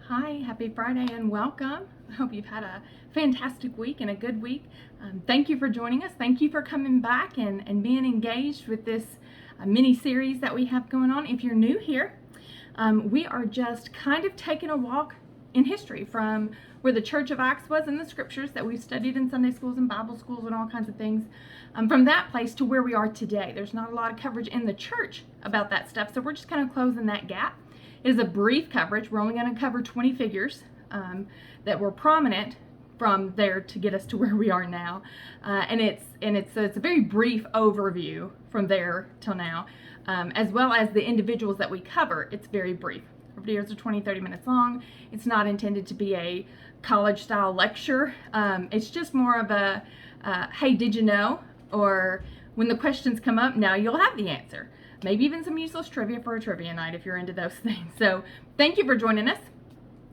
Hi, happy Friday and welcome. I hope you've had a fantastic week and a good week. Thank you for joining us. Thank you for coming back and being engaged with this mini series that we have going on. If you're new here, we are just kind of taking a walk in history from where the Church of Acts was in the scriptures that we've studied in Sunday schools and Bible schools and all kinds of things, from that place to where we are today. There's not a lot of coverage in the church about that stuff, so we're just kind of closing that gap. It is a brief coverage. We're only going to cover 20 figures that were prominent from there to get us to where we are now, and it's a very brief overview from there till now, as well as the individuals that we cover. It's very brief. Our videos are 20-30 minutes long. It's not intended to be a college style lecture. It's just more of a hey, did you know? Or when the questions come up, now you'll have the answer. Maybe even some useless trivia for a trivia night if you're into those things. So thank you for joining us.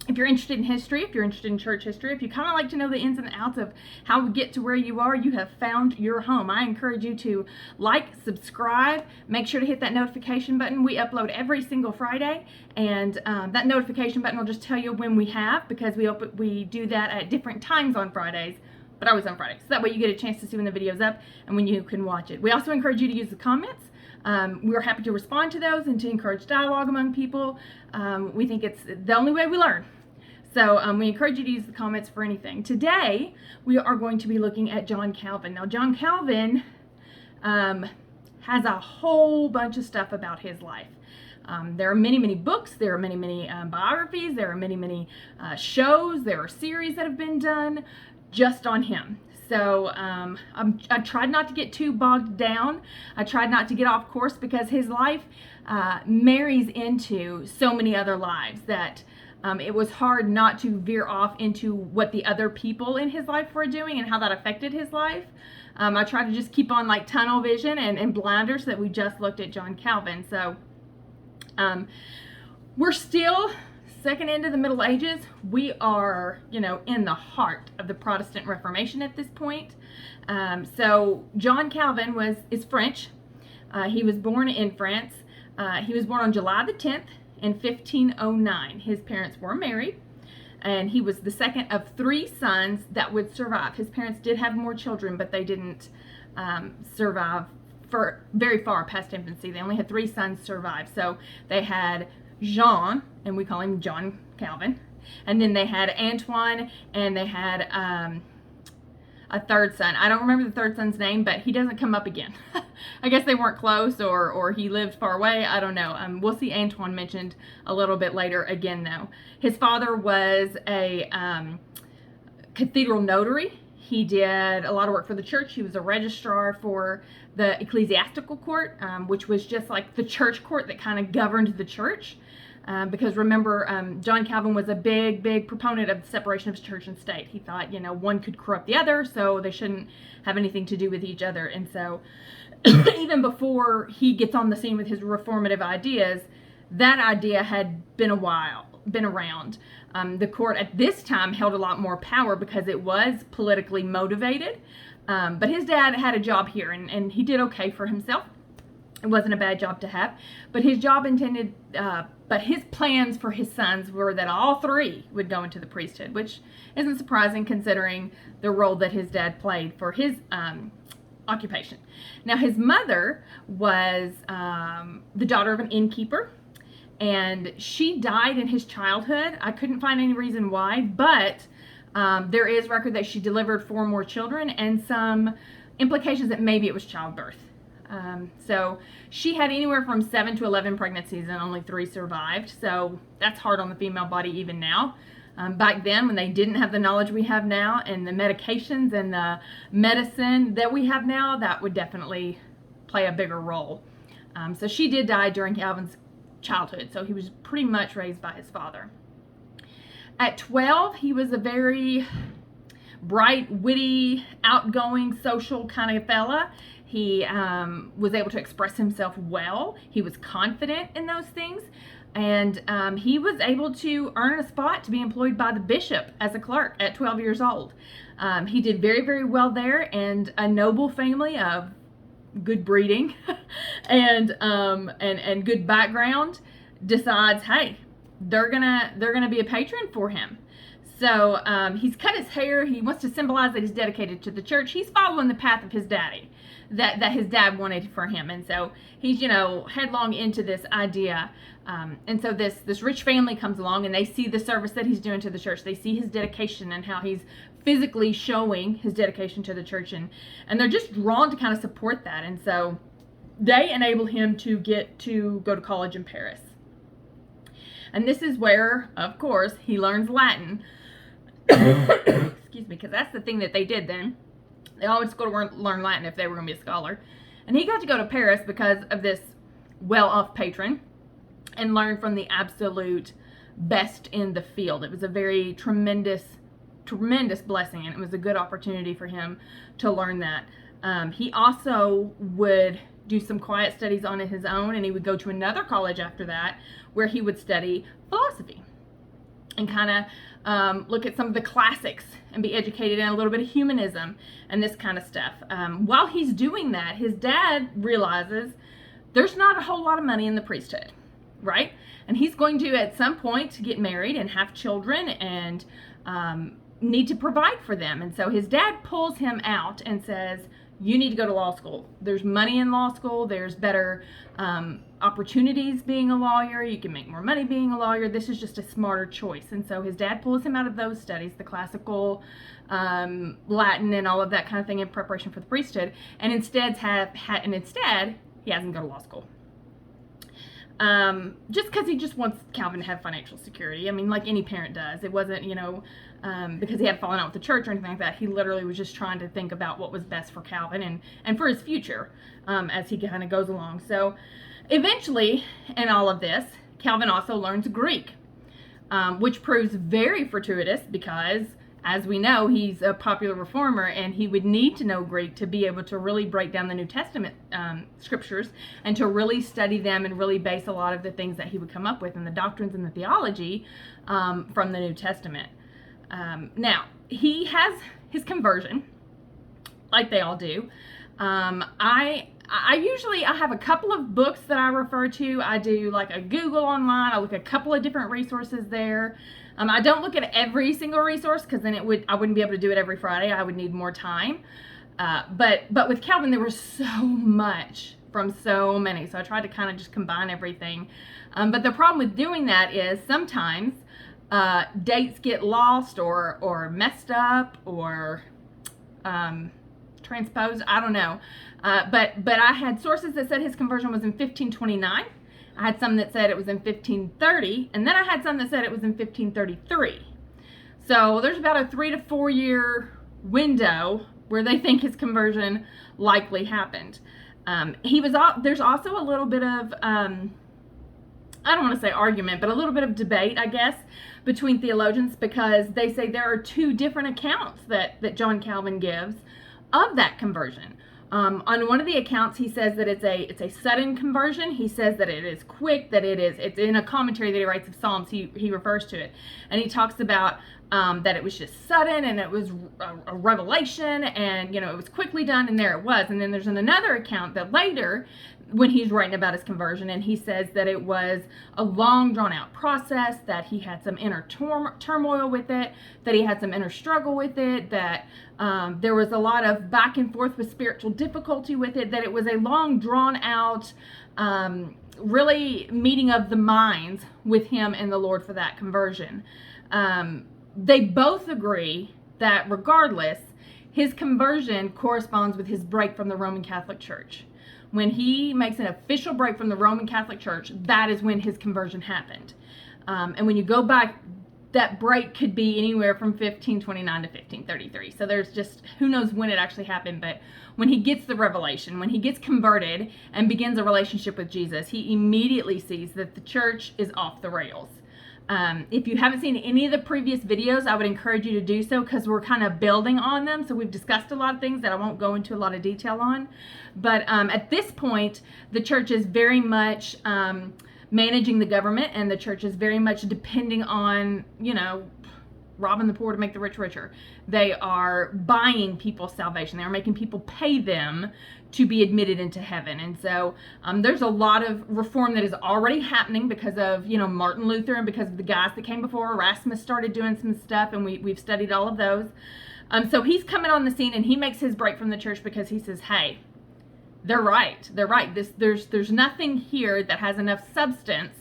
If you're interested in history, if you're interested in church history, if you kind of like to know the ins and outs of how we get to where you are, you have found your home. I encourage you to like, subscribe, make sure to hit that notification button. We upload every single Friday, and that notification button will just tell you when we have, because we do that at different times on Fridays, but always on Fridays. So that way you get a chance to see when the video's up and when you can watch it. We also encourage you to use the comments. We're happy to respond to those and to encourage dialogue among people. We think it's the only way we learn. So we encourage you to use the comments for anything. Today, we are going to be looking at John Calvin. Now, John Calvin has a whole bunch of stuff about his life. There are many, many books. There are many, many biographies. There are many, many shows. There are series that have been done just on him. So I tried not to get too bogged down. I tried not to get off course, because his life marries into so many other lives that it was hard not to veer off into what the other people in his life were doing and how that affected his life. I tried to just keep on like tunnel vision and blinders so that we just looked at John Calvin. So we're still second into the Middle Ages. We are, in the heart of the Protestant Reformation at this point. So John Calvin is French. He was born in France. He was born on July the 10th in 1509. His parents were married, and he was the second of three sons that would survive. His parents did have more children, but they didn't survive for very far past infancy. They only had three sons survive. So they had Jean, and we call him John Calvin, and then they had Antoine, and they had a third son. I don't remember the third son's name, but he doesn't come up again. I guess they weren't close, or he lived far away. I don't know. We'll see Antoine mentioned a little bit later again, though. His father was a cathedral notary. He did a lot of work for the church. He was a registrar for the ecclesiastical court, which was just like the church court that kind of governed the church. Because remember, John Calvin was a big, big proponent of the separation of church and state. He thought, one could corrupt the other, so they shouldn't have anything to do with each other. And so even before he gets on the scene with his reformative ideas, that idea had been around. The court at this time held a lot more power because it was politically motivated. But his dad had a job here, and he did okay for himself. It wasn't a bad job to have, but his plans for his sons were that all three would go into the priesthood, which isn't surprising considering the role that his dad played for his occupation. Now, his mother was the daughter of an innkeeper, and she died in his childhood. I couldn't find any reason why, but there is record that she delivered 4 more children, and some implications that maybe it was childbirth. So she had anywhere from 7 to 11 pregnancies, and only 3 survived. So that's hard on the female body even now. Back then, when they didn't have the knowledge we have now, and the medications and the medicine that we have now, that would definitely play a bigger role. So she did die during Calvin's childhood, so he was pretty much raised by his father. At 12, he was a very bright, witty, outgoing, social kind of fella. He was able to express himself well. He was confident in those things. And he was able to earn a spot to be employed by the bishop as a clerk at 12 years old. He did very, very well there, and a noble family of good breeding and good background decides, hey, they're gonna be a patron for him. So he's cut his hair. He wants to symbolize that he's dedicated to the church. He's following the path of his daddy, that his dad wanted for him. And so he's, headlong into this idea. And so this rich family comes along, and they see the service that he's doing to the church. They see his dedication and how he's physically showing his dedication to the church. And they're just drawn to kind of support that. And so they enable him to go to college in Paris. And this is where, of course, he learns Latin. Excuse me, because that's the thing that they did then. They always go to learn Latin if they were going to be a scholar. And he got to go to Paris because of this well-off patron and learn from the absolute best in the field. It was a very tremendous blessing, and it was a good opportunity for him to learn that. He also would do some quiet studies on his own, and he would go to another college after that where he would study philosophy and kind of look at some of the classics and be educated in a little bit of humanism and this kind of stuff. While he's doing that, his dad realizes there's not a whole lot of money in the priesthood, right? And he's going to, at some point, get married and have children and need to provide for them. And so his dad pulls him out and says, you need to go to law school. There's money in law school. There's better opportunities being a lawyer. You can make more money being a lawyer. This is just a smarter choice. And so his dad pulls him out of those studies, the classical Latin and all of that kind of thing in preparation for the priesthood, and instead he has him go to law school. Just because he just wants Calvin to have financial security. I mean, like any parent does. It wasn't, because he had fallen out with the church or anything like that. He literally was just trying to think about what was best for Calvin and for his future as he kind of goes along. So eventually, in all of this, Calvin also learns Greek, which proves very fortuitous because, as we know, he's a popular reformer, and he would need to know Greek to be able to really break down the New Testament scriptures and to really study them and really base a lot of the things that he would come up with and the doctrines and the theology from the New Testament. Now, he has his conversion, like they all do. I have a couple of books that I refer to. I do like a Google online. I look at a couple of different resources there. I don't look at every single resource because then I wouldn't be able to do it every Friday. I would need more time. But with Calvin, there was so much from so many. So I tried to kind of just combine everything. But the problem with doing that is sometimes dates get lost or messed up or transposed. I don't know. But I had sources that said his conversion was in 1529. I had some that said it was in 1530, and then I had some that said it was in 1533. So there's about a 3 to 4 year window where they think his conversion likely happened. There's also a little bit of, I don't want to say argument, but a little bit of debate, I guess, between theologians, because they say there are two different accounts that John Calvin gives of that conversion. On one of the accounts, he says that it's a sudden conversion. He says that it is quick, it's in a commentary that he writes of Psalms, he refers to it. And he talks about that it was just sudden and it was a revelation and, it was quickly done and there it was. And then there's another account that later, when he's writing about his conversion, and he says that it was a long drawn out process, that he had some inner turmoil with it, that he had some inner struggle with it, that there was a lot of back and forth with spiritual difficulty with it, that it was a long drawn out really meeting of the minds with him and the Lord for that conversion. They both agree that regardless, his conversion corresponds with his break from the Roman Catholic Church. When he makes an official break from the Roman Catholic Church, that is when his conversion happened. And when you go back, that break could be anywhere from 1529 to 1533. So there's just, who knows when it actually happened, but when he gets the revelation, when he gets converted and begins a relationship with Jesus, he immediately sees that the church is off the rails. If you haven't seen any of the previous videos, I would encourage you to do so because we're kind of building on them. So we've discussed a lot of things that I won't go into a lot of detail on. But at this point, the church is very much managing the government, and the church is very much depending on, robbing the poor to make the rich richer. They are buying people's salvation. They are making people pay them to be admitted into heaven. And so there's a lot of reform that is already happening because of, Martin Luther, and because of the guys that came before. Erasmus started doing some stuff, and we've studied all of those. So he's coming on the scene, and he makes his break from the church because he says, hey, they're right. There's nothing here that has enough substance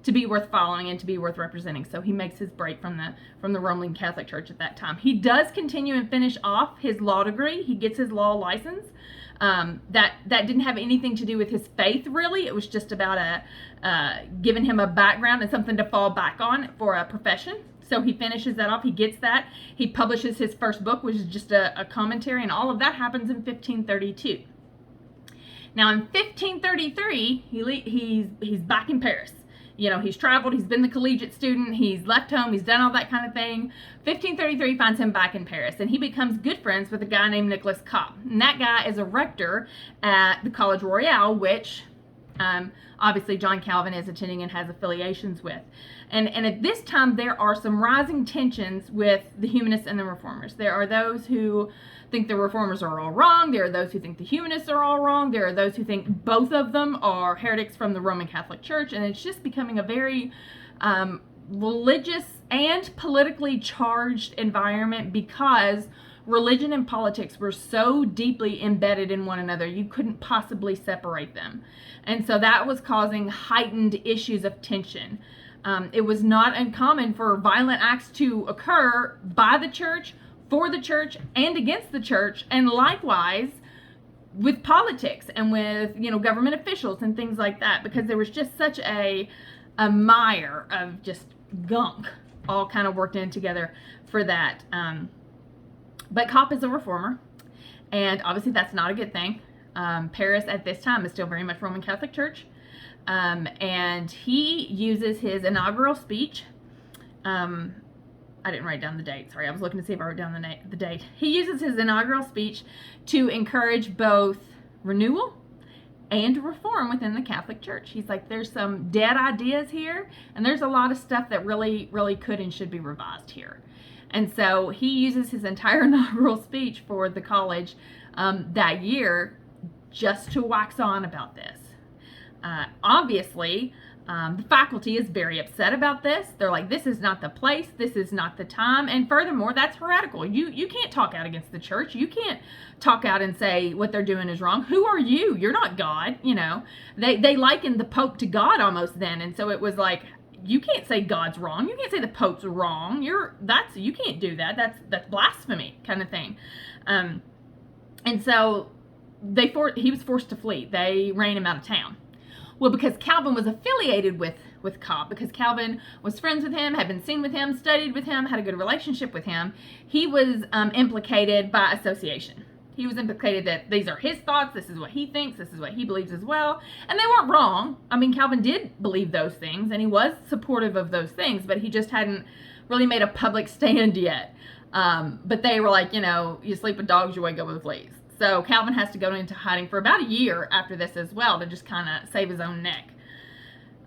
to be worth following and to be worth representing. So he makes his break from the Roman Catholic Church at that time. He does continue and finish off his law degree. He gets his law license. That didn't have anything to do with his faith, really. It was just about giving him a background and something to fall back on for a profession. So he finishes that off. He gets that. He publishes his first book, which is just a commentary, and all of that happens in 1532. Now in 1533, he's back in Paris. He's traveled, he's been the collegiate student, he's left home, he's done all that kind of thing. 1533 finds him back in Paris, and he becomes good friends with a guy named Nicholas Cop. And that guy is a rector at the College Royal, which obviously John Calvin is attending and has affiliations with. And at this time, there are some rising tensions with the humanists and the reformers. There are those who think the reformers are all wrong. There are those who think the humanists are all wrong. There are those who think both of them are heretics from the Roman Catholic Church. And it's just becoming a very religious and politically charged environment because religion and politics were so deeply embedded in one another, you couldn't possibly separate them. And so that was causing heightened issues of tension. It was not uncommon for violent acts to occur by the church, for the church, and against the church, and likewise with politics and with government officials and things like that, because there was just such a mire of just gunk all kind of worked in together for that. But Cop is a reformer, and obviously that's not a good thing. Paris at this time is still very much Roman Catholic Church, and he uses his inaugural speech. I didn't write down the date. Sorry, I was looking to see if I wrote down the date. He uses his inaugural speech to encourage both renewal and reform within the Catholic Church. He's like, there's some dead ideas here, and there's a lot of stuff that really, really could and should be revised here. And so he uses his entire inaugural speech for the college that year just to wax on about this. Obviously, the faculty is very upset about this. They're like, this is not the place, this is not the time, and furthermore, that's heretical. You can't talk out against the church. You can't talk out and say what they're doing is wrong. Who are you? You're not God, They likened the Pope to God almost then, and so it was like, you can't say God's wrong. You can't say the Pope's wrong. You can't do that. That's blasphemy kind of thing. And so he was forced to flee. They ran him out of town. Well, because Calvin was affiliated with Cop, because Calvin was friends with him, had been seen with him, studied with him, had a good relationship with him, he was implicated by association. He was implicated that these are his thoughts, this is what he thinks, this is what he believes as well. And they weren't wrong. I mean, Calvin did believe those things, and he was supportive of those things, but he just hadn't really made a public stand yet. But they were like, you sleep with dogs, you wake up with fleas. So Calvin has to go into hiding for about a year after this as well to just kind of save his own neck.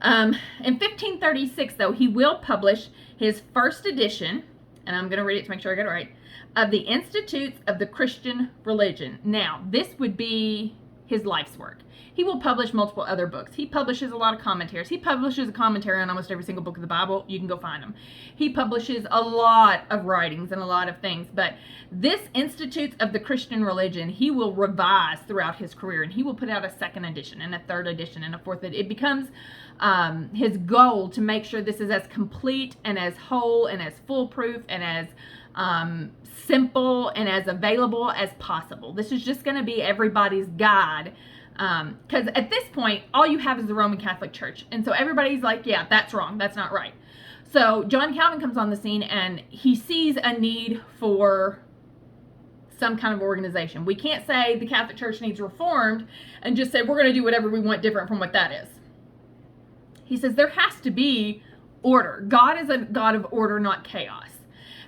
In 1536, though, he will publish his first edition, and I'm going to read it to make sure I get it right, of the Institutes of the Christian Religion. Now, this would be his life's work. He will publish multiple other books. He publishes a lot of commentaries. He publishes a commentary on almost every single book of the Bible. You can go find them. He publishes a lot of writings and a lot of things. But this Institutes of the Christian Religion, he will revise throughout his career. And he will put out a second edition and a third edition and a fourth. It becomes his goal to make sure this is as complete and as whole and as foolproof and as simple and as available as possible. This is just going to be everybody's guide. Because at this point, all you have is the Roman Catholic Church. And so everybody's like, yeah, that's wrong. That's not right. So John Calvin comes on the scene and he sees a need for some kind of organization. We can't say the Catholic Church needs reformed and just say we're going to do whatever we want different from what that is. He says there has to be order. God is a God of order, not chaos.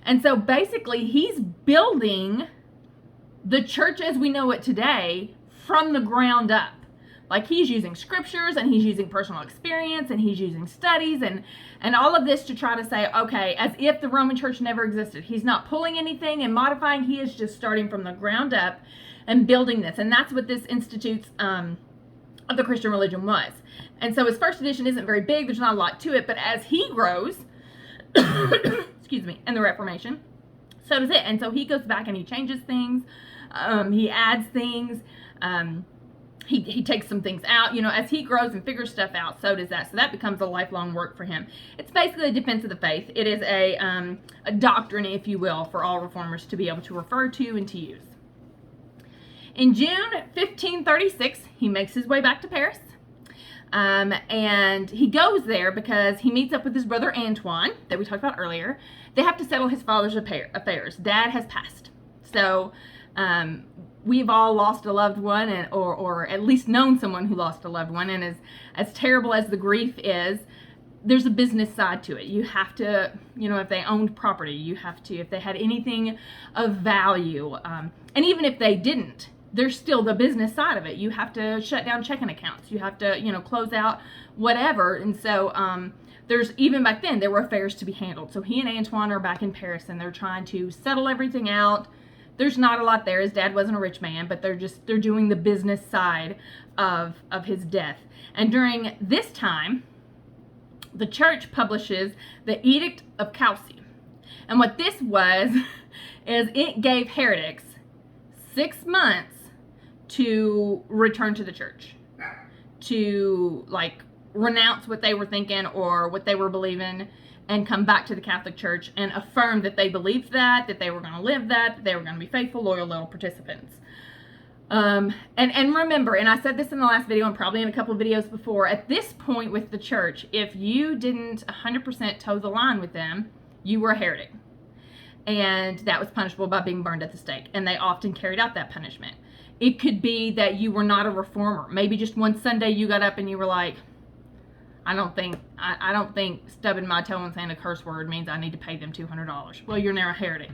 And so basically he's building the church as we know it today from the ground up. Like he's using scriptures and he's using personal experience and he's using studies and all of this to try to say, okay, as if the Roman church never existed. He's not pulling anything and modifying. He is just starting from the ground up and building this. And that's what this Institutes of the Christian Religion was. And so his first edition isn't very big. There's not a lot to it. But as he grows, excuse me, and the Reformation, so does it. And so he goes back and he changes things. He adds things. He takes some things out. You know, as he grows and figures stuff out, so does that. So that becomes a lifelong work for him. It's basically a defense of the faith. It is a doctrine, if you will, for all reformers to be able to refer to and to use. In June 1536, he makes his way back to Paris. And he goes there because he meets up with his brother Antoine that we talked about earlier. They have to settle his father's affairs. Dad has passed. So we've all lost a loved one or at least known someone who lost a loved one. And as terrible as the grief is, there's a business side to it. You have to, you know, if they owned property, you have to, if they had anything of value, and even if they didn't, there's still the business side of it. You have to shut down checking accounts. You have to, you know, close out whatever. And so there's, even back then, there were affairs to be handled. So he and Antoine are back in Paris and they're trying to settle everything out. There's not a lot there. His dad wasn't a rich man, but they're doing the business side of his death. And during this time, the church publishes the Edict of Caussy. And what this was, is it gave heretics 6 months to return to the church, to like renounce what they were thinking or what they were believing and come back to the Catholic Church and affirm that they believed that they were going to live that they were going to be faithful, loyal participants. And remember, and I said this in the last video and probably in a couple of videos before, at this point with the church, if you didn't 100% toe the line with them, you were a heretic. And that was punishable by being burned at the stake. And they often carried out that punishment. It could be that you were not a reformer. Maybe just one Sunday you got up and you were like, I don't think stubbing my toe and saying a curse word means I need to pay them $200. Well, you're now a heretic.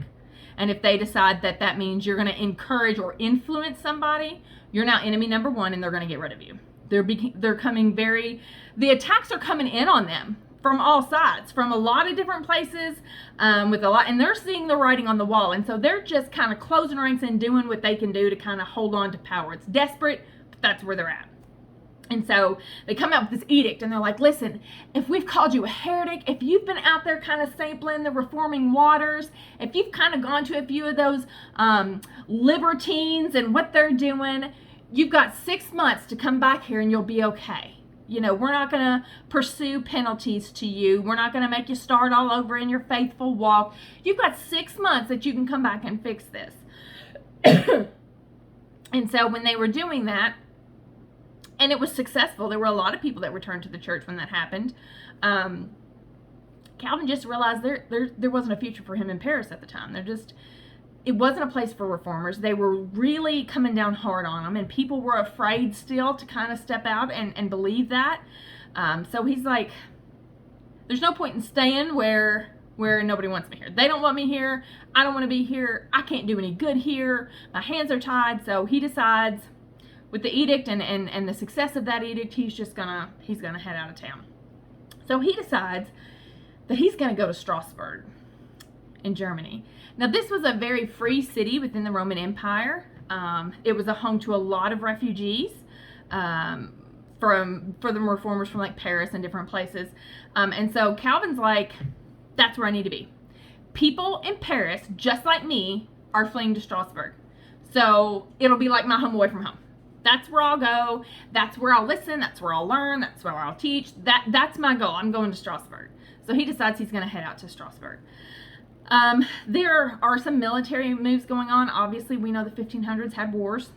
And if they decide that that means you're going to encourage or influence somebody, you're now enemy number one and they're going to get rid of you. They're coming the attacks are coming in on them from all sides, from a lot of different places, and they're seeing the writing on the wall. And so they're just kind of closing ranks and doing what they can do to kind of hold on to power. It's desperate, but that's where they're at. And so they come out with this edict and they're like, listen, if we've called you a heretic, if you've been out there kind of sampling the reforming waters, if you've kind of gone to a few of those libertines and what they're doing, you've got 6 months to come back here and you'll be okay. You know, we're not going to pursue penalties to you. We're not going to make you start all over in your faithful walk. You've got 6 months that you can come back and fix this. And so when they were doing that, and it was successful, there were a lot of people that returned to the church when that happened. Calvin just realized there wasn't a future for him in Paris at the time. It wasn't a place for reformers. They were really coming down hard on them, and people were afraid still to kind of step out and believe that. So he's like, there's no point in staying where nobody wants me here. They don't want me here. I don't want to be here. I can't do any good here. My hands are tied. So he decides, with the edict and the success of that edict, he's gonna head out of town. So he decides that he's gonna go to Strasbourg in Germany. Now this was a very free city within the Roman Empire. It was a home to a lot of refugees for the reformers from like Paris and different places. And so Calvin's like, that's where I need to be. People in Paris, just like me, are fleeing to Strasbourg. So it'll be like my home away from home. That's where I'll go. That's where I'll listen. That's where I'll learn. That's where I'll teach. That's my goal. I'm going to Strasbourg. So he decides he's going to head out to Strasbourg. There are some military moves going on. Obviously, we know the 1500s had wars.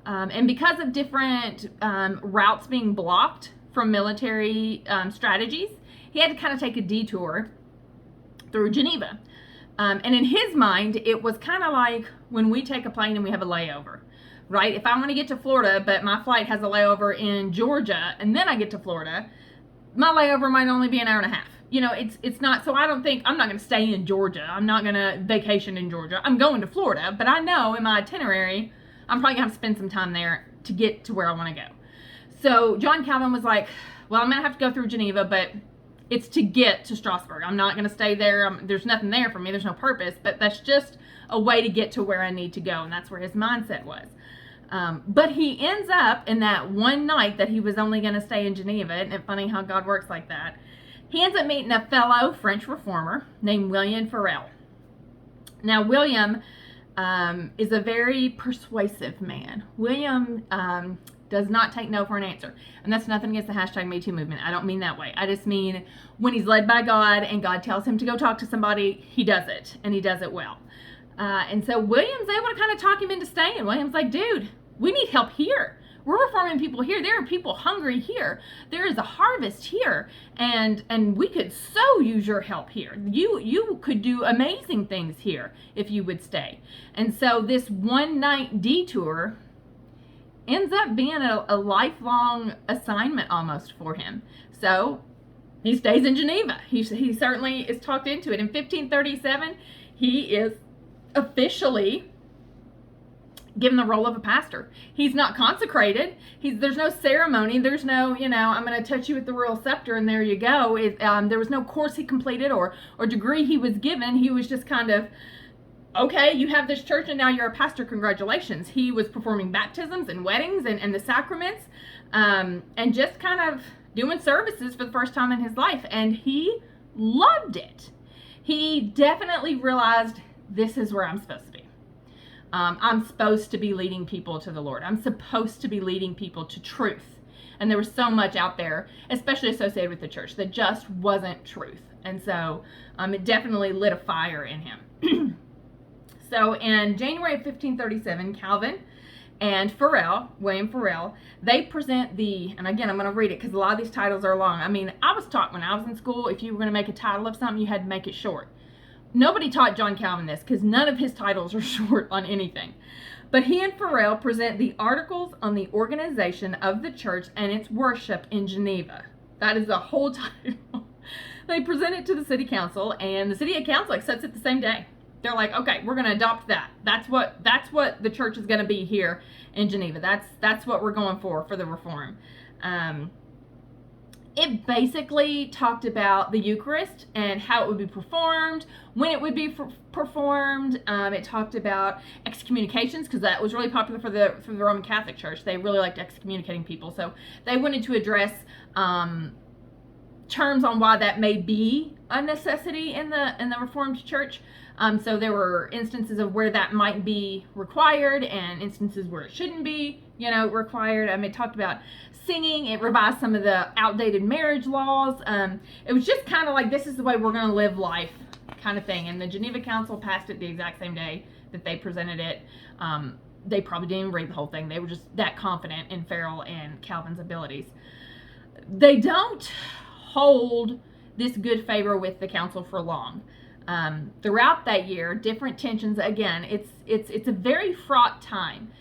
And because of different routes being blocked from military strategies, he had to kind of take a detour through Geneva. And in his mind, it was kind of like when we take a plane and we have a layover. Right? If I want to get to Florida, but my flight has a layover in Georgia, and then I get to Florida, my layover might only be an hour and a half. You know, it's not, so I don't think, I'm not going to stay in Georgia. I'm not going to vacation in Georgia. I'm going to Florida, but I know in my itinerary, I'm probably going to have to spend some time there to get to where I want to go. So John Calvin was like, well, I'm going to have to go through Geneva, but it's to get to Strasbourg. I'm not going to stay there. There's nothing there for me. There's no purpose, but that's just a way to get to where I need to go. And that's where his mindset was. But he ends up in that one night that he was only going to stay in Geneva. Isn't it funny how God works like that? He ends up meeting a fellow French reformer named William Farel. Now, William is a very persuasive man. William does not take no for an answer. And that's nothing against the #MeToo movement. I don't mean that way. I just mean when he's led by God and God tells him to go talk to somebody, he does it, and he does it well. And so William's able to kind of talk him into staying. William's like, dude, we need help here. We're reforming people here. There are people hungry here. There is a harvest here, and we could so use your help here. You could do amazing things here if you would stay. And so this one night detour ends up being a lifelong assignment almost for him. So he stays in Geneva. He certainly is talked into it. In 1537, he is officially given the role of a pastor. He's not consecrated. There's no ceremony. There's no, I'm going to touch you with the royal scepter and there you go. There was no course he completed or degree he was given. He was just kind of, okay, you have this church and now you're a pastor. Congratulations. He was performing baptisms and weddings and the sacraments and just kind of doing services for the first time in his life. And he loved it. He definitely realized this is where I'm supposed to be. I'm supposed to be leading people to the Lord. I'm supposed to be leading people to truth. And there was so much out there, especially associated with the church, that just wasn't truth. And so it definitely lit a fire in him. So in January of 1537, Calvin and Farel, William Farel, they present and again, I'm going to read it because a lot of these titles are long. I mean, I was taught when I was in school, if you were going to make a title of something, you had to make it short. Nobody taught John Calvin this because none of his titles are short on anything. But he and Farel present the Articles on the Organization of the Church and its Worship in Geneva. That is the whole title. They present it to the city council, and the city council accepts it the same day. They're like, okay, we're going to adopt that. That's what the church is going to be here in Geneva. That's what we're going for the reform. It basically talked about the Eucharist and how it would be performed, when it would be performed. It talked about excommunications because that was really popular for the Roman Catholic Church. They really liked excommunicating people, so they wanted to address terms on why that may be a necessity in the Reformed Church. So there were instances of where that might be required and instances where it shouldn't be, required. It talked about singing. It revised some of the outdated marriage laws. It was just kind of like, this is the way we're going to live life kind of thing. And the Geneva Council passed it the exact same day that they presented it. They probably didn't even read the whole thing. They were just that confident in Farel and Calvin's abilities. They don't hold this good favor with the council for long. Throughout that year, different tensions. Again, it's a very fraught time.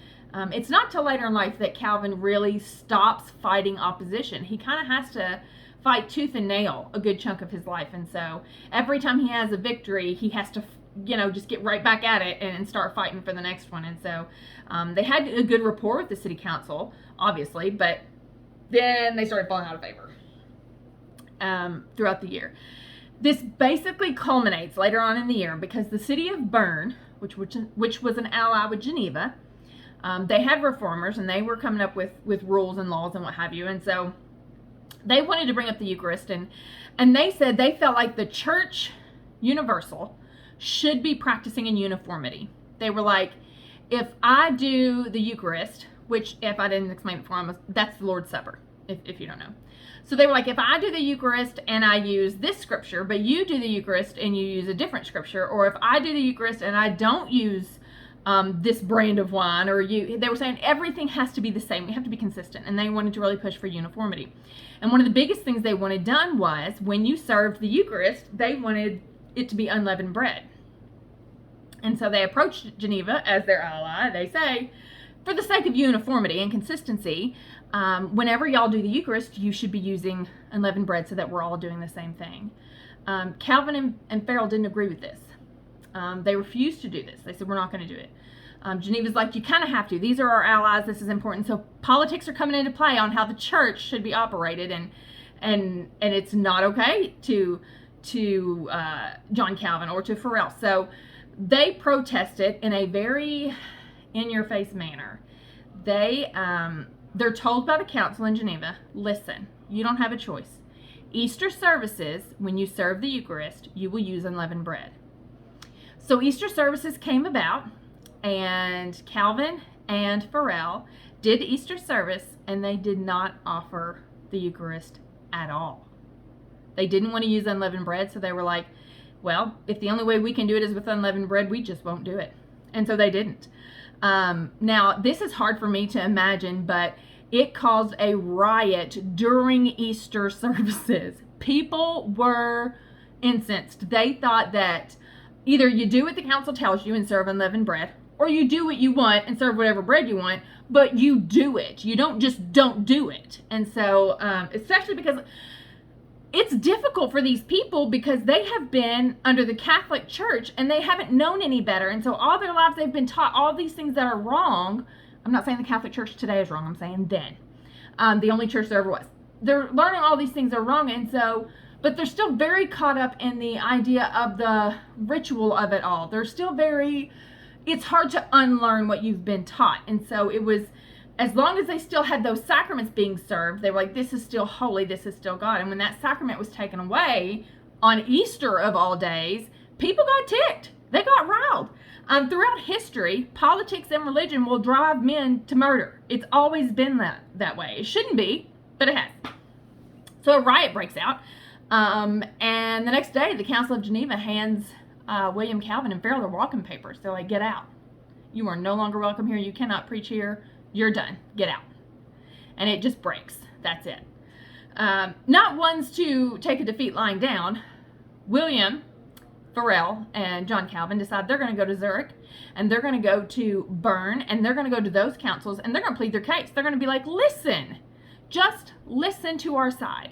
It's not till later in life that Calvin really stops fighting opposition. He kind of has to fight tooth and nail a good chunk of his life, and so every time he has a victory, he has to, just get right back at it and start fighting for the next one. And so they had a good rapport with the city council, obviously, but then they started falling out of favor throughout the year. This basically culminates later on in the year because the city of Bern, which was an ally with Geneva, they had reformers and they were coming up with rules and laws and what have you. And so they wanted to bring up the Eucharist, and they said they felt like the church universal should be practicing in uniformity. They were like, if I do the Eucharist, which if I didn't explain it before, that's the Lord's Supper, if you don't know. So they were like, if I do the Eucharist and I use this scripture, but you do the Eucharist and you use a different scripture, or if I do the Eucharist and I don't use this brand of wine, they were saying everything has to be the same. We have to be consistent. And they wanted to really push for uniformity. And one of the biggest things they wanted done was when you served the Eucharist, they wanted it to be unleavened bread. And so they approached Geneva as their ally. They say, for the sake of uniformity and consistency, whenever y'all do the Eucharist, you should be using unleavened bread so that we're all doing the same thing. Calvin and Farel didn't agree with this. They refused to do this. They said, we're not going to do it. Geneva's like, you kind of have to. These are our allies. This is important. So politics are coming into play on how the church should be operated, and it's not okay to John Calvin or to Farel. So they protested in a very in-your-face manner. They're told by the council in Geneva, listen, you don't have a choice. Easter services, when you serve the Eucharist, you will use unleavened bread. So Easter services came about, and Calvin and Farel did Easter service, and they did not offer the Eucharist at all. They didn't want to use unleavened bread, so they were like, well, if the only way we can do it is with unleavened bread, we just won't do it. And so they didn't. Now, this is hard for me to imagine, but it caused a riot during Easter services. People were incensed. They thought that either you do what the council tells you and serve unleavened bread, or you do what you want and serve whatever bread you want, but you do it. You don't just don't do it. And so, especially because it's difficult for these people because they have been under the Catholic Church and they haven't known any better. And so all their lives they've been taught all these things that are wrong. I'm not saying the Catholic Church today is wrong. I'm saying then. The only church there ever was. They're learning all these things are wrong. And so, but they're still very caught up in the idea of the ritual of it all. They're still it's hard to unlearn what you've been taught. And so it was, as long as they still had those sacraments being served, they were like, this is still holy, this is still God. And when that sacrament was taken away on Easter of all days, people got ticked. They got riled. Throughout history, politics and religion will drive men to murder. It's always been that way. It shouldn't be, but it has. So a riot breaks out. And the next day, the Council of Geneva hands William Calvin and Farel their walking papers. They're like, get out. You are no longer welcome here. You cannot preach here. You're done. Get out. And it just breaks. That's it. Not ones to take a defeat lying down. William, Farel, and John Calvin decide they're going to go to Zurich, and they're going to go to Bern, and they're going to go to those councils, and they're going to plead their case. They're going to be like, listen, just listen to our side.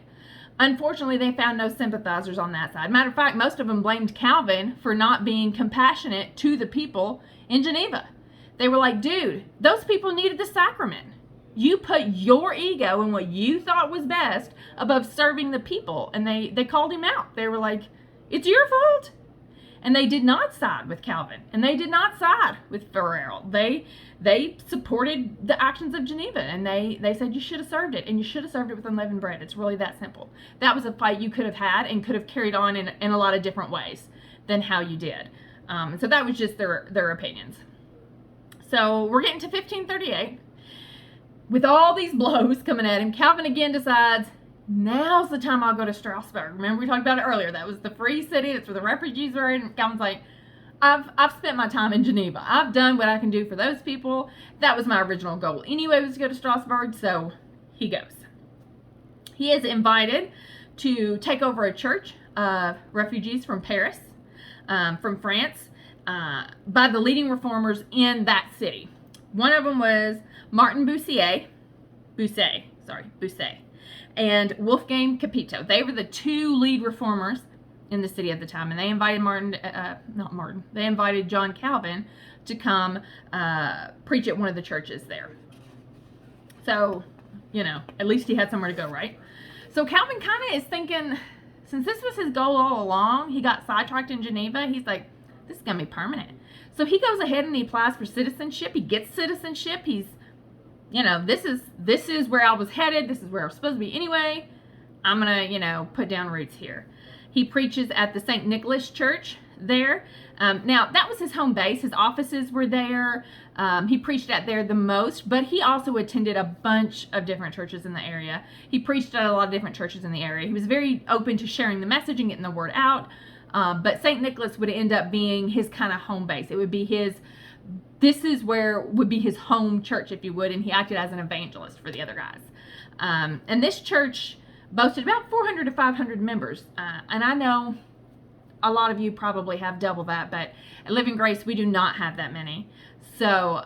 Unfortunately, they found no sympathizers on that side. Matter of fact, most of them blamed Calvin for not being compassionate to the people in Geneva. They were like, dude, those people needed the sacrament. You put your ego and what you thought was best above serving the people. And they called him out. They were like, it's your fault. And they did not side with Calvin. And they did not side with Farel. They supported the actions of Geneva. And they said, you should have served it. And you should have served it with unleavened bread. It's really that simple. That was a fight you could have had and could have carried on in a lot of different ways than how you did. And so that was just their opinions. So we're getting to 1538. With all these blows coming at him, Calvin again decides, now's the time I'll go to Strasbourg. Remember we talked about it earlier. That was the free city. That's where the refugees were. And Calvin's like, I've spent my time in Geneva. I've done what I can do for those people. That was my original goal anyway, was to go to Strasbourg. So he goes. He is invited to take over a church of refugees from Paris, from France, by the leading reformers in that city. One of them was Martin Bousset, and Wolfgang Capito. They were the two lead reformers in the city at the time, and they invited they invited John Calvin to come preach at one of the churches there. So, at least he had somewhere to go, right? So Calvin kind of is thinking, since this was his goal all along, he got sidetracked in Geneva, he's like, this is going to be permanent. So he goes ahead and he applies for citizenship. He gets citizenship. He's, this is where I was headed. This is where I was supposed to be anyway. I'm going to, put down roots here. He preaches at the St. Nicholas Church there. Now, that was his home base. His offices were there. He preached at there the most, but he also attended a bunch of different churches in the area. He preached at a lot of different churches in the area. He was very open to sharing the message and getting the word out. But St. Nicholas would end up being his kind of home base. It would be this is where would be his home church, if you would, and he acted as an evangelist for the other guys. And this church boasted about 400 to 500 members. And I know a lot of you probably have double that, but at Living Grace, we do not have that many. So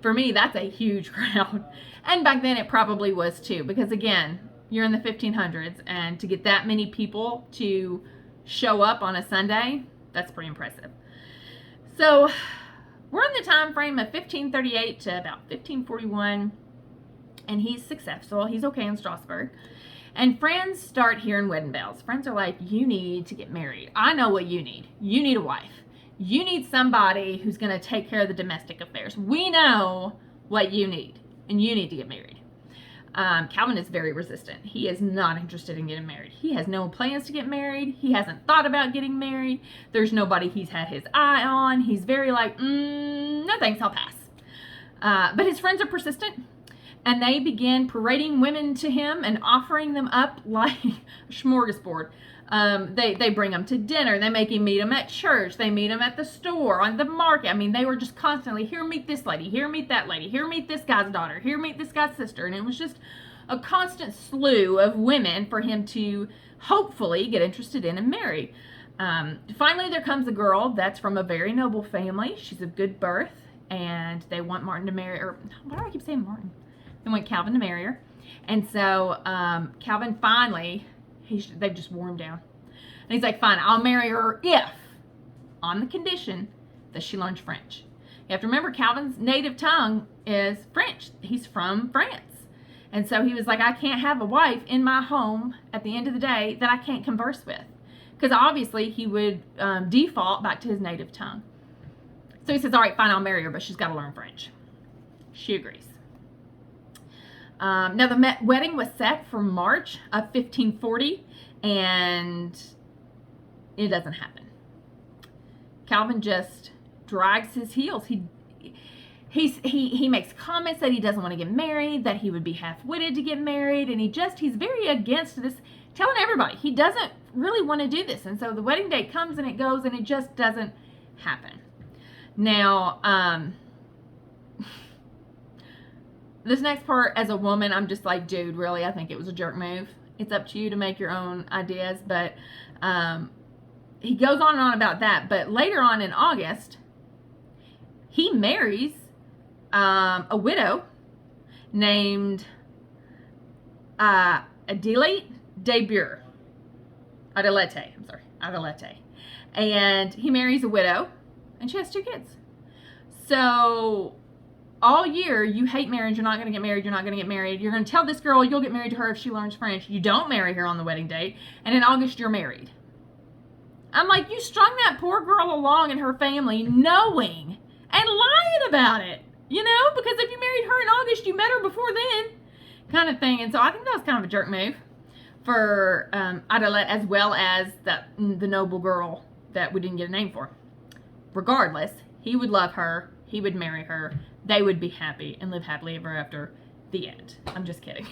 for me, that's a huge crowd. And back then it probably was too, because again, you're in the 1500s, and to get that many people to show up on a Sunday, that's pretty impressive. So we're in the time frame of 1538 to about 1541, and he's successful. He's okay in Strasbourg. And friends start hearing wedding bells. Friends are like, you need to get married. I know what you need. You need a wife. You need somebody who's going to take care of the domestic affairs. We know what you need, and you need to get married. Calvin is very resistant. He is not interested in getting married. He has no plans to get married. He hasn't thought about getting married. There's nobody he's had his eye on. He's very like, no thanks, I'll pass. But his friends are persistent, and they begin parading women to him and offering them up like a smorgasbord. They bring them to dinner. They make him meet them at church. They meet him at the store, on the market. I mean, they were just constantly, here, meet this lady. Here, meet that lady. Here, meet this guy's daughter. Here, meet this guy's sister. And it was just a constant slew of women for him to hopefully get interested in and marry. Finally, there comes a girl that's from a very noble family. She's of good birth, and they want Martin to marry, or why do I keep saying Martin? They want Calvin to marry her. And so Calvin finally, they've just wore him down. And he's like, fine, I'll marry her if, on the condition that she learns French. You have to remember, Calvin's native tongue is French. He's from France. And so he was like, I can't have a wife in my home at the end of the day that I can't converse with. Because obviously he would default back to his native tongue. So he says, all right, fine, I'll marry her, but she's got to learn French. She agrees. Now, the wedding was set for March of 1540, and it doesn't happen. Calvin just drags his heels. He makes comments that he doesn't want to get married, that he would be half-witted to get married, and he's very against this, telling everybody he doesn't really want to do this. And so the wedding date comes and it goes, and it just doesn't happen. Now, this next part, as a woman, I'm just like, dude, really? I think it was a jerk move. It's up to you to make your own ideas. But he goes on and on about that. But later on in August, he marries a widow named Adelette de Bure. Adelette. And he marries a widow, and she has 2 kids. So all year, you hate marriage, you're not going to get married, you're not going to get married. You're going to tell this girl you'll get married to her if she learns French. You don't marry her on the wedding date, and in August, you're married. I'm like, you strung that poor girl along and her family knowing and lying about it, because if you married her in August, you met her before then, kind of thing. And so I think that was kind of a jerk move for Adelette, as well as the noble girl that we didn't get a name for. Regardless, he would love her, he would marry her, they would be happy and live happily ever after. The end. I'm just kidding.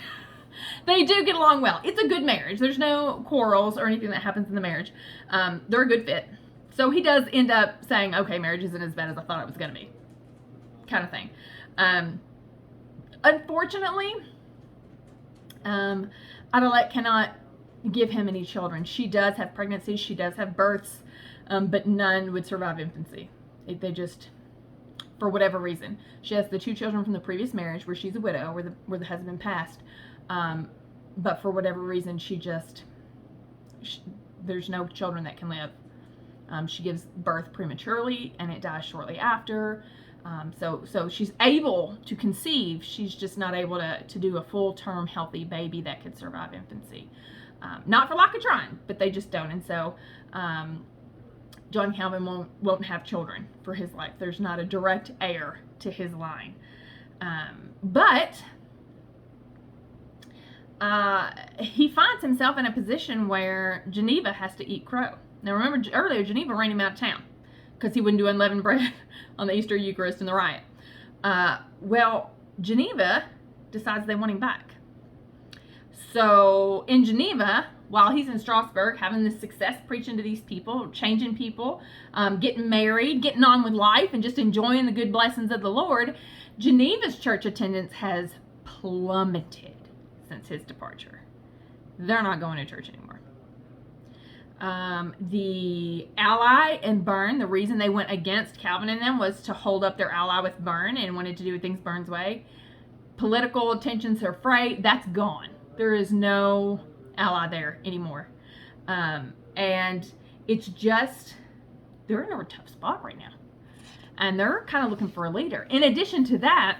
They do get along well. It's a good marriage. There's no quarrels or anything that happens in the marriage. They're a good fit. So he does end up saying, okay, marriage isn't as bad as I thought it was going to be. Kind of thing. Unfortunately, Adelette cannot give him any children. She does have pregnancies. She does have births, but none would survive infancy. They just, for whatever reason. She has the 2 children from the previous marriage where she's a widow, where the husband passed. But for whatever reason, there's no children that can live. She gives birth prematurely, and it dies shortly after. So she's able to conceive. She's just not able to do a full-term healthy baby that could survive infancy. Not for lack of trying, but they just don't. And so John Calvin won't have children for his life. There's not a direct heir to his line. But he finds himself in a position where Geneva has to eat crow. Now remember, earlier Geneva ran him out of town because he wouldn't do unleavened bread on the Easter Eucharist in the riot. Well, Geneva decides they want him back. So in Geneva, while he's in Strasbourg having this success preaching to these people, changing people, getting married, getting on with life, and just enjoying the good blessings of the Lord, Geneva's church attendance has plummeted since his departure. They're not going to church anymore. The ally and Bern, the reason they went against Calvin and them was to hold up their ally with Bern and wanted to do things Bern's way. Political tensions are frayed. That's gone. There is no ally there anymore. And it's just, they're in a tough spot right now. and they're kind of looking for a leader. In addition to that,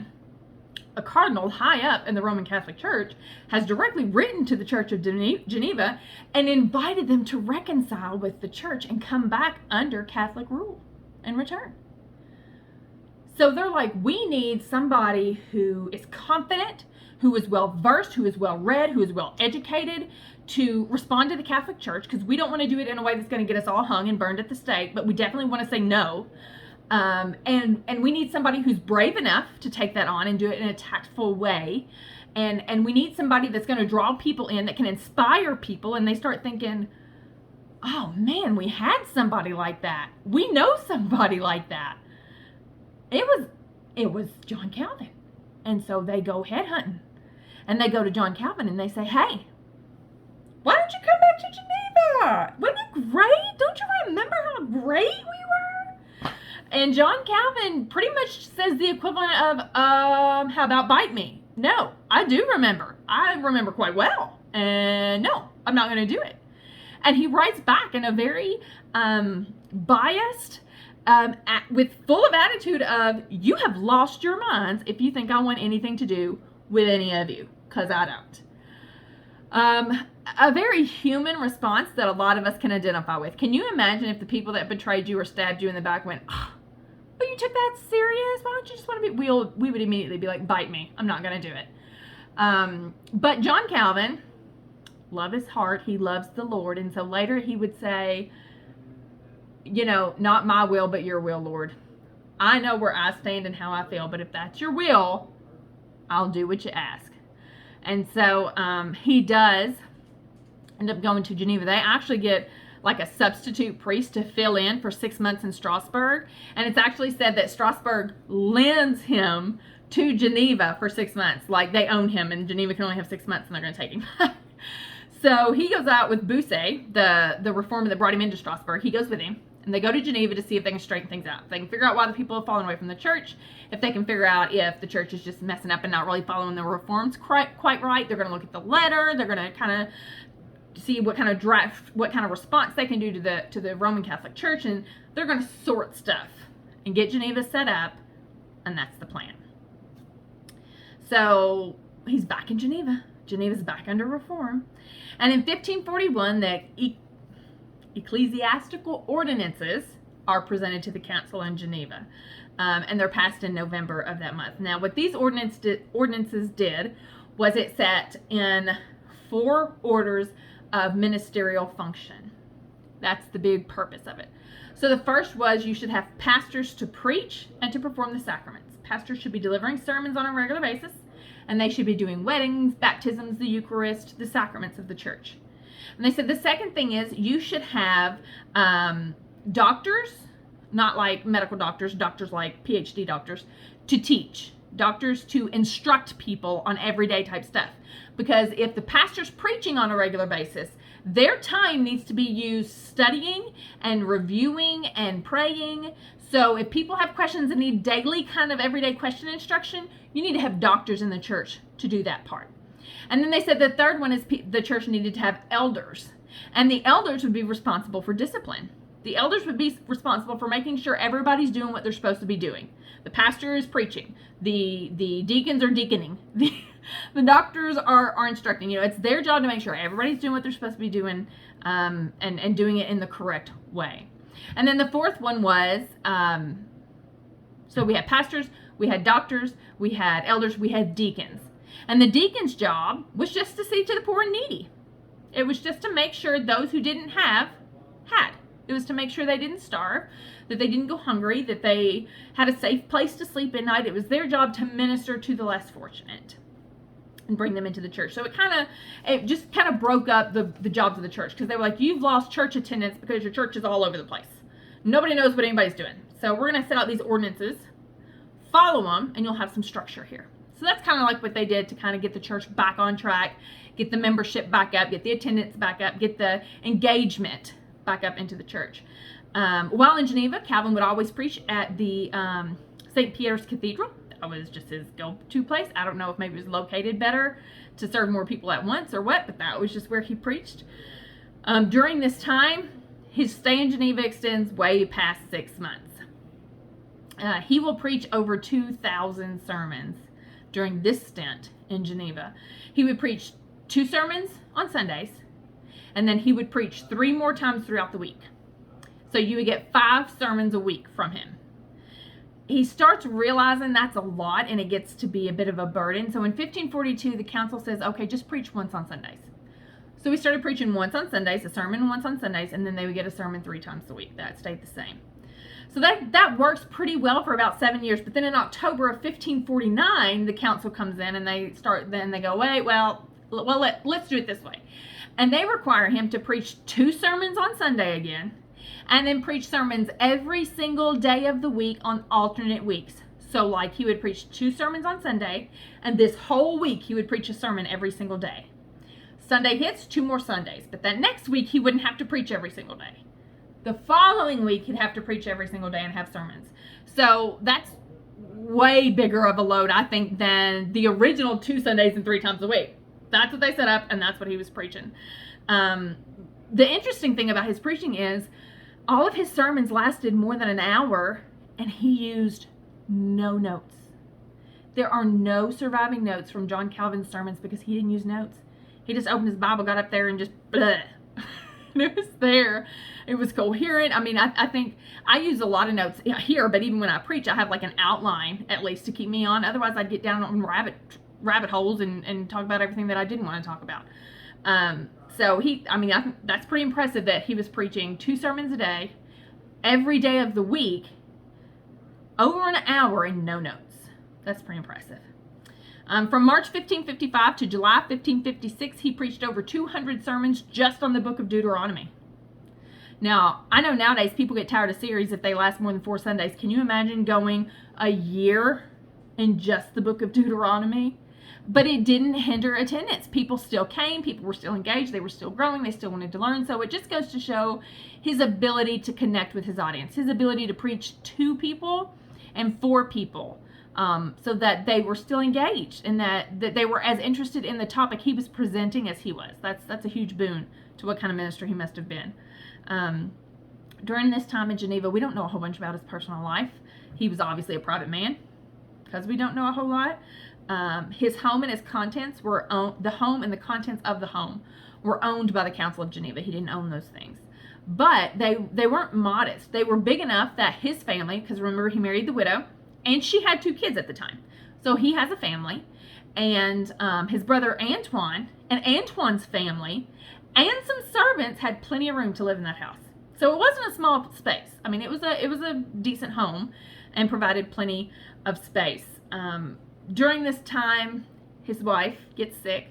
a cardinal high up in the Roman Catholic Church has directly written to the Church of Geneva and invited them to reconcile with the church and come back under Catholic rule in return. So they're like, we need somebody who is confident, who is well versed, who is well read, who is well educated to respond to the Catholic Church, because we don't want to do it in a way that's going to get us all hung and burned at the stake, but we definitely want to say no. And we need somebody who's brave enough to take that on and do it in a tactful way. And we need somebody that's going to draw people in, that can inspire people, and they start thinking, oh man, we had somebody like that. We know somebody like that. It was John Calvin. And so they go headhunting, and they go to John Calvin and they say, hey, why don't you come back to Geneva? Wasn't it great? Don't you remember how great we were? And John Calvin pretty much says the equivalent of, how about bite me? No, I do remember. I remember quite well. And no, I'm not going to do it. And he writes back in a very biased, with full of attitude of, you have lost your minds if you think I want anything to do with any of you, because I don't. A very human response that a lot of us can identify with. Can you imagine if the people that betrayed you or stabbed you in the back went, oh, you took that serious? Why don't you just want to be, we would immediately be like, bite me. I'm not going to do it. But John Calvin, love his heart, he loves the Lord. And so later he would say, not my will, but your will, Lord. I know where I stand and how I feel, but if that's your will, I'll do what you ask. And so he does end up going to Geneva. They actually get like a substitute priest to fill in for 6 months in Strasbourg. And it's actually said that Strasbourg lends him to Geneva for 6 months. Like they own him, and Geneva can only have 6 months, and they're going to take him. So he goes out with Bossuet, the reformer that brought him into Strasbourg. He goes with him, and they go to Geneva to see if they can straighten things out. If they can figure out why the people have fallen away from the church, if they can figure out if the church is just messing up and not really following the reforms quite right, they're going to look at the letter. They're going to kind of see what kind of response they can do to the Roman Catholic Church, and they're going to sort stuff and get Geneva set up, and that's the plan. So he's back in Geneva. Geneva's back under reform. And in 1541, the ecclesiastical ordinances are presented to the council in Geneva, and they're passed in November of that month. Now, what these ordinances did was it set in 4 orders of ministerial function. That's the big purpose of it. So the first was you should have pastors to preach and to perform the sacraments. Pastors should be delivering sermons on a regular basis, and they should be doing weddings, baptisms, the Eucharist, the sacraments of the church. And they said the second thing is you should have doctors, not like medical doctors, doctors like PhD doctors, to teach. Doctors to instruct people on everyday type stuff. Because if the pastor's preaching on a regular basis, their time needs to be used studying and reviewing and praying. So if people have questions and need daily kind of everyday question instruction, you need to have doctors in the church to do that part. And then they said the third one is the church needed to have elders. And the elders would be responsible for discipline. The elders would be responsible for making sure everybody's doing what they're supposed to be doing. The pastor is preaching. The deacons are deaconing. The doctors are instructing. It's their job to make sure everybody's doing what they're supposed to be doing, and doing it in the correct way. And then the fourth one was, so we had pastors, we had doctors, we had elders, we had deacons. And the deacon's job was just to see to the poor and needy. It was just to make sure those who didn't have, had. It was to make sure they didn't starve, that they didn't go hungry, that they had a safe place to sleep at night. It was their job to minister to the less fortunate and bring them into the church. So it just kind of broke up the jobs of the church, because they were like, you've lost church attendance because your church is all over the place. Nobody knows what anybody's doing. So we're going to set out these ordinances, follow them, and you'll have some structure here. So that's kind of like what they did to kind of get the church back on track, get the membership back up, get the attendance back up, get the engagement back up into the church. While in Geneva, Calvin would always preach at the St. Peter's Cathedral. That was just his go-to place. I don't know if maybe it was located better to serve more people at once or what, but that was just where he preached. During this time, his stay in Geneva extends way past 6 months. He will preach over 2,000 sermons during this stint in Geneva. He would preach 2 sermons on Sundays, and then he would preach 3 more times throughout the week. So you would get 5 sermons a week from him. He starts realizing that's a lot, and it gets to be a bit of a burden. So in 1542, the council says, okay, just preach once on Sundays. So we started preaching once on Sundays, a sermon once on Sundays, and then they would get a sermon 3 times a week. That stayed the same. So that works pretty well for about 7 years. But then in October of 1549, the council comes in and they go, wait, let's do it this way. And they require him to preach 2 sermons on Sunday again, and then preach sermons every single day of the week on alternate weeks. So like he would preach 2 sermons on Sunday, and this whole week he would preach a sermon every single day. Sunday hits, 2 more Sundays. But that next week he wouldn't have to preach every single day. The following week he'd have to preach every single day and have sermons. So that's way bigger of a load, I think, than the original 2 Sundays and 3 times a week. That's what they set up, and that's what he was preaching. The interesting thing about his preaching is all of his sermons lasted more than an hour, and he used no notes. There are no surviving notes from John Calvin's sermons because he didn't use notes. He just opened his Bible, got up there, and just bleh. And it was there. It was coherent. I mean, I think I use a lot of notes here, but even when I preach, I have like an outline at least to keep me on. Otherwise, I'd get down on rabbit holes and talk about everything that I didn't want to talk about. So I think that's pretty impressive that he was preaching 2 sermons a day, every day of the week, over an hour and no notes. That's pretty impressive. From March 1555 to July 1556, he preached over 200 sermons just on the book of Deuteronomy. Now, I know nowadays people get tired of series if they last more than 4 Sundays. Can you imagine going a year in just the book of Deuteronomy? But it didn't hinder attendance. People still came. People were still engaged. They were still growing. They still wanted to learn. So it just goes to show his ability to connect with his audience, his ability to preach to people and for people, so that they were still engaged and that they were as interested in the topic he was presenting as he was. That's a huge boon to what kind of minister he must have been. During this time in Geneva, we don't know a whole bunch about his personal life. He was obviously a private man because we don't know a whole lot. His home and his contents were owned, the home and the contents of the home were owned by the Council of Geneva. He didn't own those things. But they weren't modest. They were big enough that his family, because remember he married the widow, and she had 2 kids at the time. So he has a family, and his brother Antoine and Antoine's family and some servants had plenty of room to live in that house. So it wasn't a small space. I mean, it was a decent home and provided plenty of space. During this time, his wife gets sick,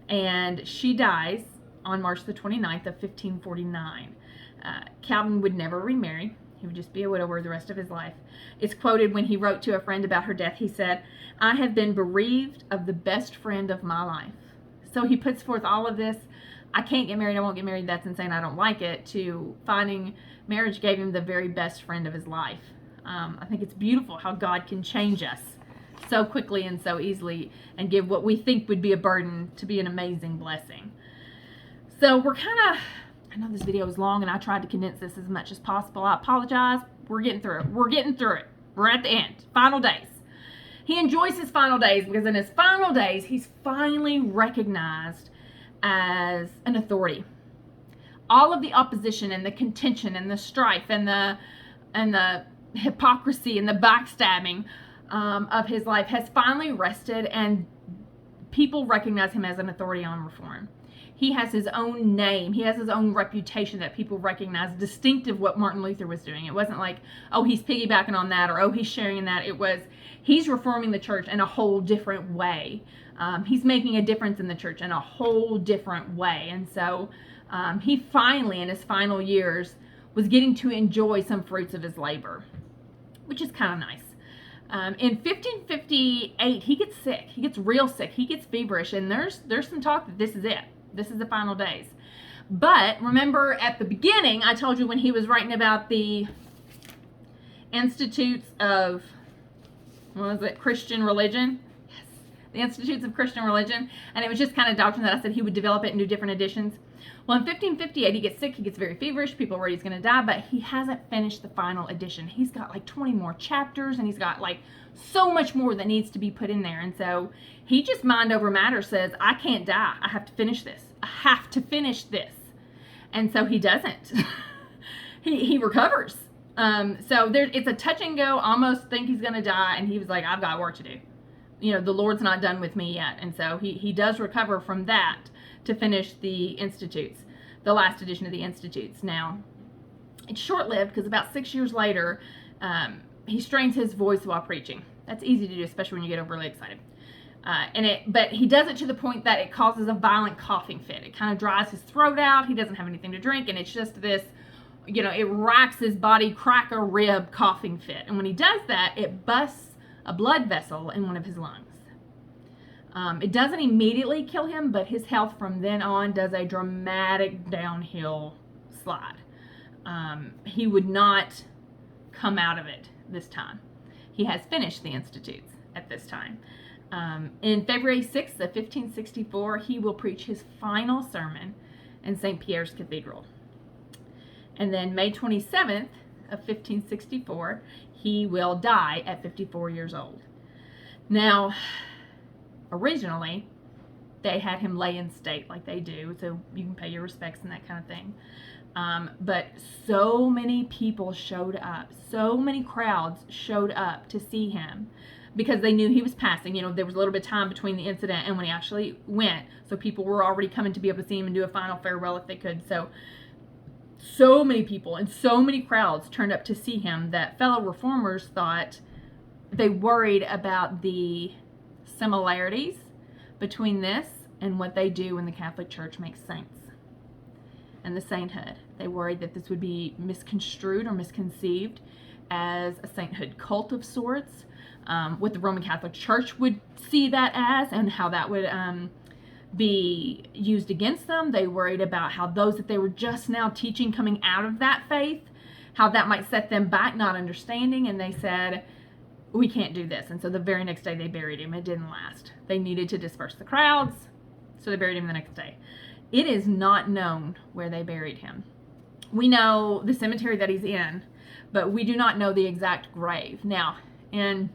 and she dies on March the 29th of 1549. Calvin would never remarry. He would just be a widower the rest of his life. It's quoted when he wrote to a friend about her death. He said, "I have been bereaved of the best friend of my life." So he puts forth all of this, I can't get married, I won't get married, that's insane, I don't like it, to finding marriage gave him the very best friend of his life. I think it's beautiful how God can change us so quickly and so easily and give what we think would be a burden to be an amazing blessing. So I know this video is long and I tried to condense this as much as possible. I apologize. We're getting through it. We're at the end. Final days. He enjoys his final days because in his final days, he's finally recognized as an authority. All of the opposition and the contention and the strife and the hypocrisy and the backstabbing of his life has finally rested, and people recognize him as an authority on reform. He has his own name. He has his own reputation that people recognize, distinctive what Martin Luther was doing. It wasn't like, oh, he's piggybacking on that, or oh, he's sharing in that. It was, he's reforming the church in a whole different way. He's making a difference in the church in a whole different way. And so he finally, in his final years, was getting to enjoy some fruits of his labor, which is kind of nice. In 1558, he gets sick. He gets real sick. He gets feverish, and there's some talk that this is it. This is the final days. But remember at the beginning, I told you when he was writing about the Institutes of, Christian religion? Yes, the Institutes of Christian Religion. And it was just kind of doctrine that I said he would develop it and do different editions. Well, in 1558, he gets sick, he gets very feverish, people are worried he's going to die, but he hasn't finished the final edition. He's got like 20 more chapters, and he's got like so much more that needs to be put in there. And so he just mind over matter says, I can't die. I have to finish this. I have to finish this. And so he doesn't. he recovers. So it's a touch and go, almost think he's going to die. And he was like, I've got work to do. You know, the Lord's not done with me yet. And so he does recover from that to finish the Institutes, the last edition of the Institutes. Now, it's short-lived because about 6 years later, he strains his voice while preaching. That's easy to do, especially when you get overly excited. But he does it to the point that it causes a violent coughing fit. It kind of dries his throat out. He doesn't have anything to drink, and it's just this, you know, it racks his body, crack a rib coughing fit. And when he does that, it busts a blood vessel in one of his lungs. It doesn't immediately kill him, but his health from then on does a dramatic downhill slide. He would not come out of it this time. He has finished the Institutes at this time. In February 6th of 1564, he will preach his final sermon in St. Pierre's Cathedral. And then May 27th of 1564, he will die at 54 years old. Now, originally, they had him lay in state like they do, so you can pay your respects and that kind of thing. But so many people showed up, so many crowds showed up to see him because they knew he was passing. You know, there was a little bit of time between the incident and when he actually went, so people were already coming to be able to see him and do a final farewell if they could. So many people and so many crowds turned up to see him that fellow reformers thought, they worried about the similarities between this and what they do when the Catholic Church makes saints and the sainthood. They worried that this would be misconstrued or misconceived as a sainthood cult of sorts, what the Roman Catholic Church would see that as, and how that would be used against them. They worried about how those that they were just now teaching coming out of that faith, how that might set them back, not understanding, and they said, we can't do this. And so the very next day they buried him. It didn't last. They needed to disperse the crowds, so they buried him the next day. It is not known where they buried him. We know the cemetery that he's in, but we do not know the exact grave. Now, in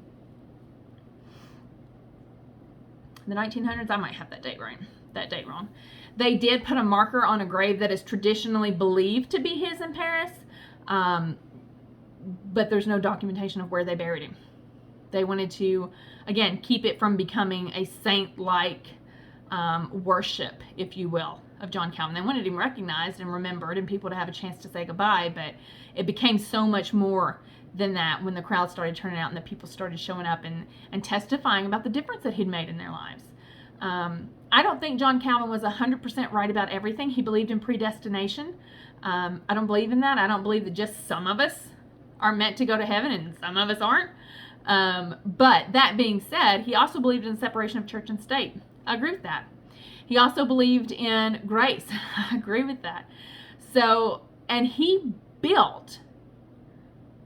the 1900s, I might have that date wrong. They did put a marker on a grave that is traditionally believed to be his in Paris, but there's no documentation of where they buried him. They wanted to, again, keep it from becoming a saint-like worship, if you will, of John Calvin. They wanted him recognized and remembered and people to have a chance to say goodbye, but it became so much more than that when the crowd started turning out and the people started showing up and testifying about the difference that he'd made in their lives. I don't think John Calvin was 100% right about everything. He believed in predestination. I don't believe in that. I don't believe that just some of us are meant to go to heaven and some of us aren't. But that being said, he also believed in separation of church and state. I agree with that. He also believed in grace. I agree with that. So, and he built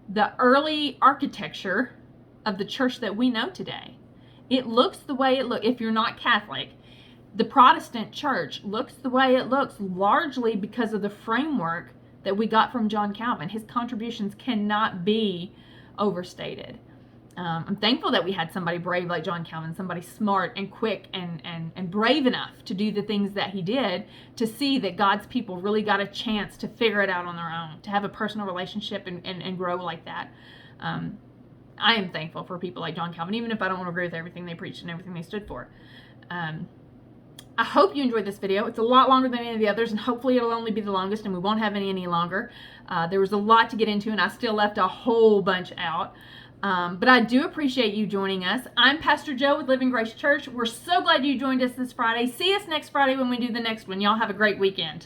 the early architecture of the church that we know today. It looks the way it looks. If you're not Catholic, the Protestant church looks the way it looks largely because of the framework that we got from John Calvin. His contributions cannot be overstated. I'm thankful that we had somebody brave like John Calvin, somebody smart and quick and brave enough to do the things that he did, to see that God's people really got a chance to figure it out on their own, to have a personal relationship and grow like that. I am thankful for people like John Calvin, even if I don't want to agree with everything they preached and everything they stood for. I hope you enjoyed this video. It's a lot longer than any of the others, and hopefully it'll only be the longest and we won't have any longer. There was a lot to get into, and I still left a whole bunch out. But I do appreciate you joining us. I'm Pastor Joe with Living Grace Church. We're so glad you joined us this Friday. See us next Friday when we do the next one. Y'all have a great weekend.